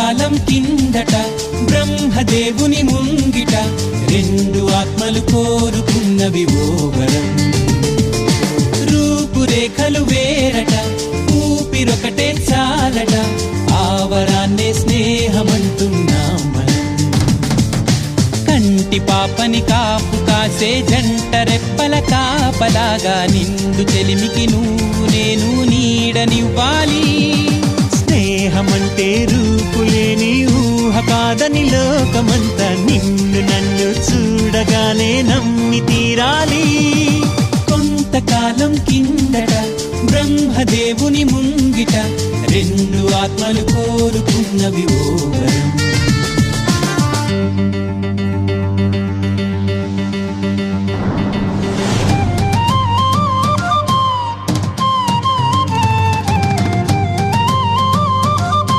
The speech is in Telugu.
కొంతకాలం కిందట బ్రహ్మదేవుని ముంగిట రెండు ఆత్మలు కోరుకున్నవి ఓ వరం. రూపురేఖలు వేరట, ఊపిరొకటే చాలట, ఆ వరాన్నే స్నేహమంటున్నాం మనం. కంటి పాపని కాపు కాసే జంట రెప్పల కాపలాగా నిండు చెలిమికి నువ్వు నేను నీడనివ్వాలి. స్నేహమంటే రూపులేని ఊహ కాదని లోకమంతా నిన్ను నన్ను చూడగానే నమ్మి తీరాలి. కొంతకాలం కిందట బ్రహ్మదేవుని ముంగిట రెండు ఆత్మలు కోరుకున్నవి ఓ వరం.